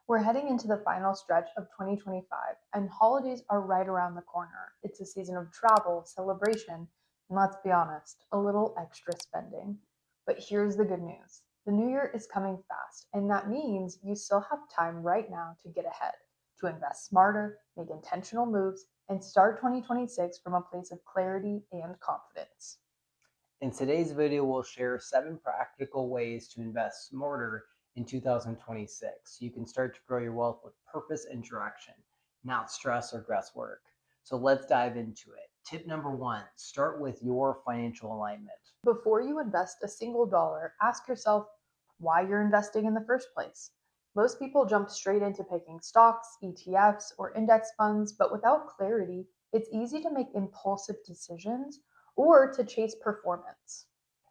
We're heading into the final stretch of 2025, and holidays are right around the corner. It's a season of travel, celebration, and let's be honest, a little extra spending. But here's the good news: the new year is coming fast, and that means you still have time right now to get ahead, to invest smarter, make intentional moves, and start 2026 from a place of clarity and confidence. In today's video, we'll share 7 practical ways to invest smarter in 2026 so you can start to grow your wealth with purpose and direction, not stress or guesswork. So let's dive into it. Tip number 1, start with your financial alignment. Before you invest a single dollar, ask yourself why you're investing in the first place. Most people jump straight into picking stocks, ETFs, or index funds, but without clarity, it's easy to make impulsive decisions or to chase performance.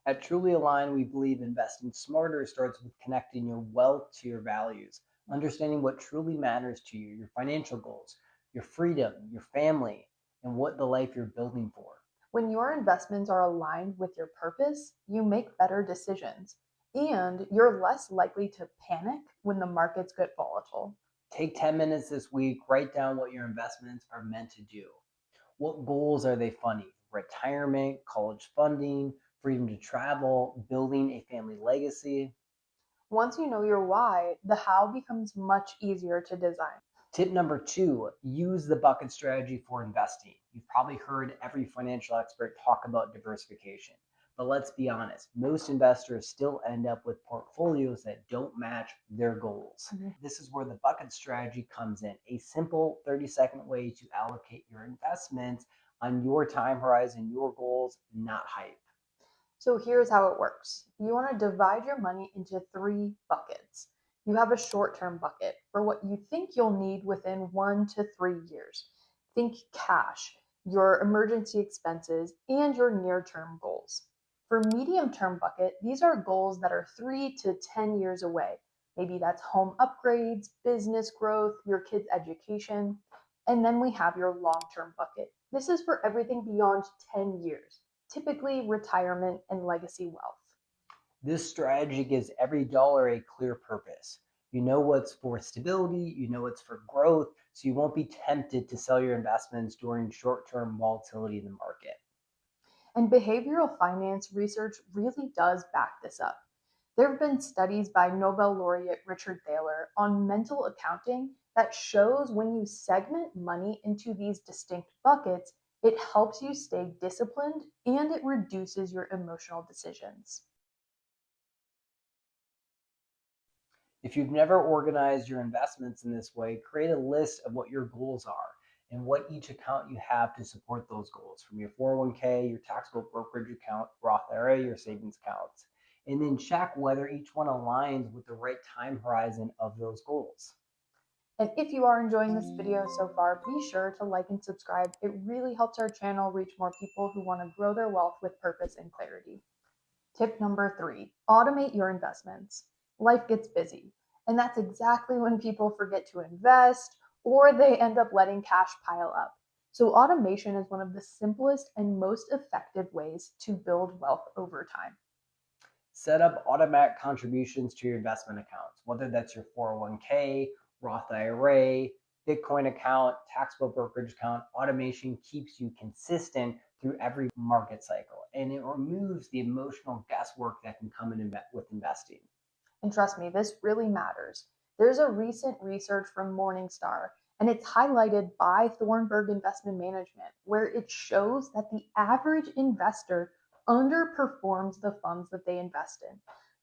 At Truly Aligned, we believe investing smarter starts with connecting your wealth to your values, understanding what truly matters to you, your financial goals, your freedom, your family, and what the life you're building for. When your investments are aligned with your purpose, you make better decisions and you're less likely to panic when the markets get volatile. Take 10 minutes this week, write down what your investments are meant to do. What goals are they funding? Retirement, college funding, freedom to travel, building a family legacy. Once you know your why, the how becomes much easier to design. Tip number 2, use the bucket strategy for investing. You've probably heard every financial expert talk about diversification. But let's be honest, most investors still end up with portfolios that don't match their goals. This is where the bucket strategy comes in, a simple 30-second way to allocate your investments on your time horizon, your goals, not hype. So here's how it works. You want to divide your money into three buckets. You have a short term bucket for what you think you'll need within 1 to 3 years. Think cash, your emergency expenses, and your near term goals. For medium term bucket, these are goals that are 3 to 10 years away. Maybe that's home upgrades, business growth, your kids' education. And then we have your long term bucket. This is for everything beyond 10 years, typically retirement and legacy wealth. This strategy gives every dollar a clear purpose. You know what's for stability, you know what's for growth, so you won't be tempted to sell your investments during short-term volatility in the market. And behavioral finance research really does back this up. There have been studies by Nobel laureate Richard Thaler on mental accounting that shows when you segment money into these distinct buckets, it helps you stay disciplined and it reduces your emotional decisions. If you've never organized your investments in this way, create a list of what your goals are and what each account you have to support those goals, from your 401k, your taxable brokerage account, Roth IRA, your savings accounts. And then check whether each one aligns with the right time horizon of those goals. And if you are enjoying this video so far, be sure to like and subscribe. It really helps our channel reach more people who want to grow their wealth with purpose and clarity. Tip number 3, automate your investments. Life gets busy, and that's exactly when people forget to invest or they end up letting cash pile up. So, automation is one of the simplest and most effective ways to build wealth over time. Set up automatic contributions to your investment accounts, whether that's your 401k, Roth IRA, Bitcoin account, taxable brokerage account. Automation keeps you consistent through every market cycle, and it removes the emotional guesswork that can come in with investing. And trust me, this really matters. There's a recent research from Morningstar, and it's highlighted by Thornburg Investment Management, where it shows that the average investor underperforms the funds that they invest in,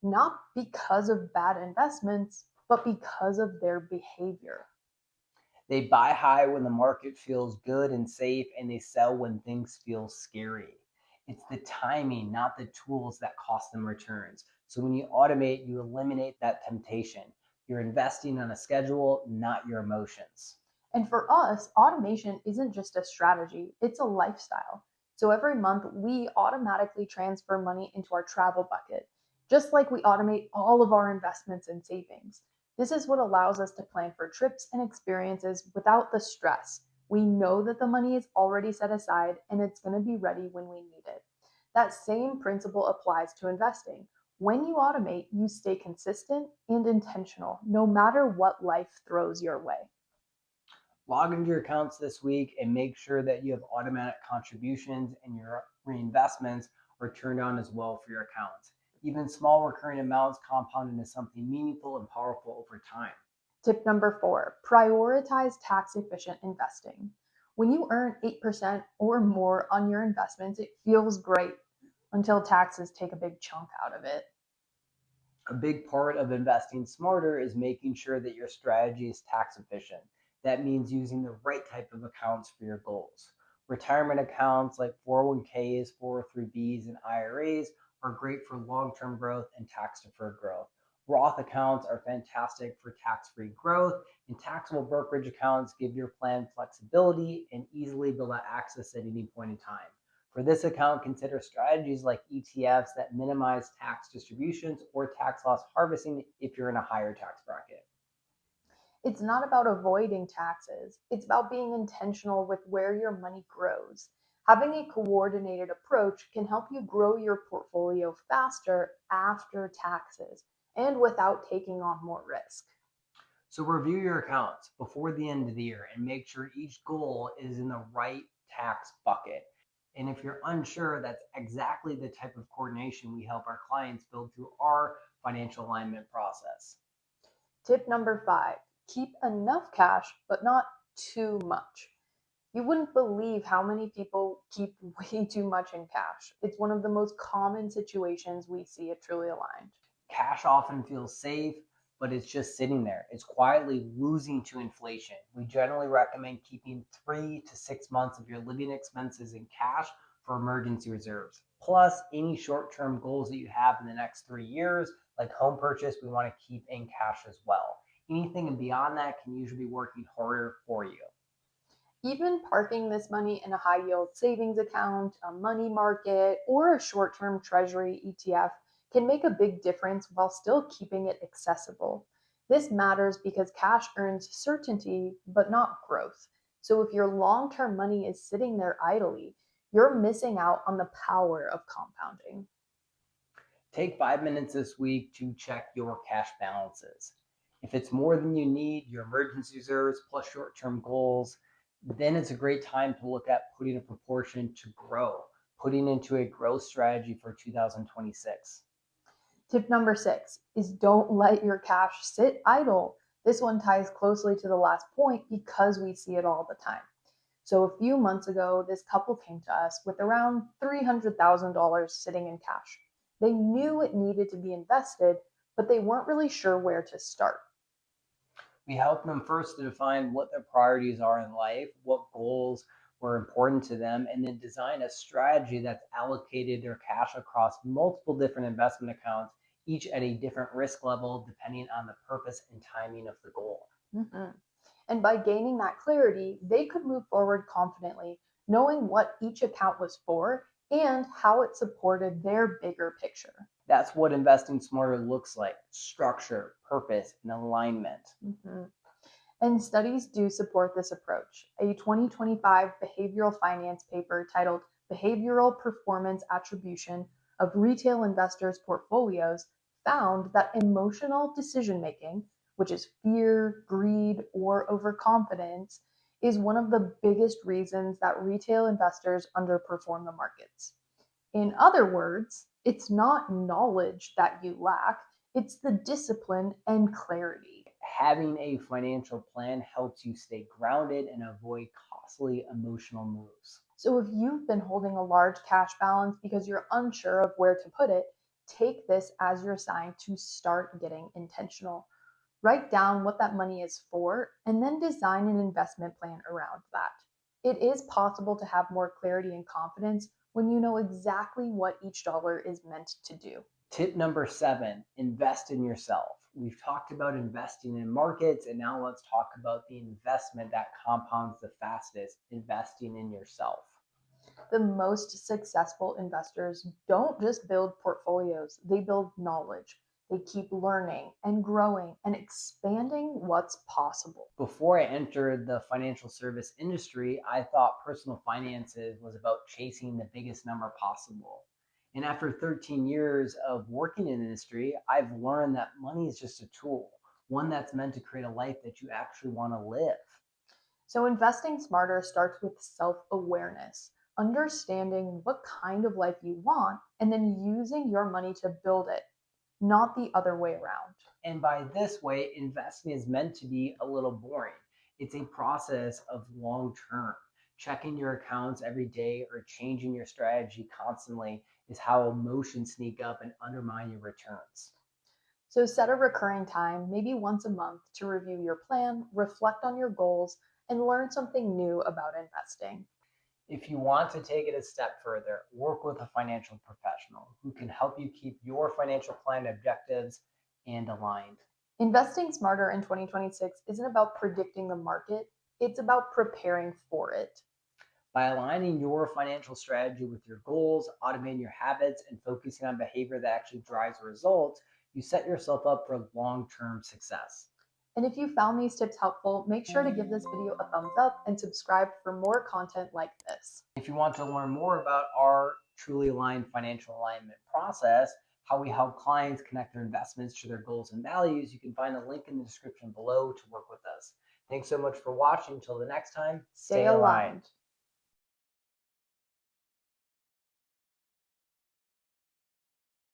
not because of bad investments, but because of their behavior. They buy high when the market feels good and safe, and they sell when things feel scary. It's the timing, not the tools, that cost them returns. So when you automate, you eliminate that temptation. You're investing on a schedule, not your emotions. And for us, automation isn't just a strategy, it's a lifestyle. So every month, we automatically transfer money into our travel bucket, just like we automate all of our investments and savings. This is what allows us to plan for trips and experiences without the stress. We know that the money is already set aside and it's going to be ready when we need it. That same principle applies to investing. When you automate, you stay consistent and intentional, no matter what life throws your way. Log into your accounts this week and make sure that you have automatic contributions and your reinvestments are turned on as well for your accounts. Even small recurring amounts compound into something meaningful and powerful over time. Tip number 4, prioritize tax efficient investing. When you earn 8% or more on your investments, it feels great until taxes take a big chunk out of it. A big part of investing smarter is making sure that your strategy is tax efficient. That means using the right type of accounts for your goals. Retirement accounts like 401ks, 403bs, and IRAs are great for long term growth and tax deferred growth. Roth accounts are fantastic for tax free growth, and taxable brokerage accounts give your plan flexibility and easily be able to access at any point in time. For this account, consider strategies like ETFs that minimize tax distributions or tax loss harvesting if you're in a higher tax bracket. It's not about avoiding taxes, it's about being intentional with where your money grows. Having a coordinated approach can help you grow your portfolio faster after taxes and without taking on more risk. So review your accounts before the end of the year and make sure each goal is in the right tax bucket. And if you're unsure, that's exactly the type of coordination we help our clients build through our financial alignment process. Tip number 5, keep enough cash, but not too much. You wouldn't believe how many people keep way too much in cash. It's one of the most common situations we see at Truly Aligned. Cash often feels safe, but it's just sitting there. It's quietly losing to inflation. We generally recommend keeping 3 to 6 months of your living expenses in cash for emergency reserves. Plus, any short term goals that you have in the next 3 years, like home purchase, we want to keep in cash as well. Anything beyond that can usually be working harder for you. Even parking this money in a high yield savings account, a money market, or a short term treasury ETF can make a big difference while still keeping it accessible. This matters because cash earns certainty but not growth. So if your long term money is sitting there idly, you're missing out on the power of compounding. Take 5 minutes this week to check your cash balances. If it's more than you need, your emergency reserves plus short term goals, then it's a great time to look at putting a proportion to grow, putting into a growth strategy for 2026. Tip number 6 is don't let your cash sit idle. This one ties closely to the last point because we see it all the time. So, a few months ago, this couple came to us with around $300,000 sitting in cash. They knew it needed to be invested, but they weren't really sure where to start. We help them first to define what their priorities are in life, what goals were important to them, and then design a strategy that's allocated their cash across multiple different investment accounts, each at a different risk level depending on the purpose and timing of the goal. Mhm. And by gaining that clarity, they could move forward confidently, knowing what each account was for and how it supported their bigger picture. That's what investing smarter looks like: structure, purpose, and alignment. Mhm. And studies do support this approach. A 2025 behavioral finance paper titled Behavioral Performance Attribution of Retail Investors' Portfolios found that emotional decision making, which is fear, greed, or overconfidence, is one of the biggest reasons that retail investors underperform the markets. In other words, it's not knowledge that you lack, it's the discipline and clarity. Having a financial plan helps you stay grounded and avoid costly emotional moves. So if you've been holding a large cash balance because you're unsure of where to put it, take this as your sign to start getting intentional. Write down what that money is for and then design an investment plan around that. It is possible to have more clarity and confidence when you know exactly what each dollar is meant to do. Tip number 7, invest in yourself. We've talked about investing in markets, and now let's talk about the investment that compounds the fastest: investing in yourself. The most successful investors don't just build portfolios, they build knowledge. They keep learning and growing and expanding what's possible. Before I entered the financial service industry, I thought personal finances was about chasing the biggest number possible. And after 13 years of working in the industry, I've learned that money is just a tool, one that's meant to create a life that you actually want to live. So, investing smarter starts with self awareness, understanding what kind of life you want, and then using your money to build it, not the other way around. And by this way, investing is meant to be a little boring. It's a process of long term. Checking your accounts every day or changing your strategy constantly is how emotions sneak up and undermine your returns. So, set a recurring time, maybe once a month, to review your plan, reflect on your goals, and learn something new about investing. If you want to take it a step further, work with a financial professional who can help you keep your financial plan objectives and aligned. Investing smarter in 2026 isn't about predicting the market, it's about preparing for it. By aligning your financial strategy with your goals, automating your habits, and focusing on behavior that actually drives results, you set yourself up for long term success. And if you found these tips helpful, make sure to give this video a thumbs up and subscribe for more content like this. If you want to learn more about our truly aligned financial alignment process, how we help clients connect their investments to their goals and values, you can find a link in the description below to work with us. Thanks so much for watching. Until the next time, Stay stay aligned. aligned.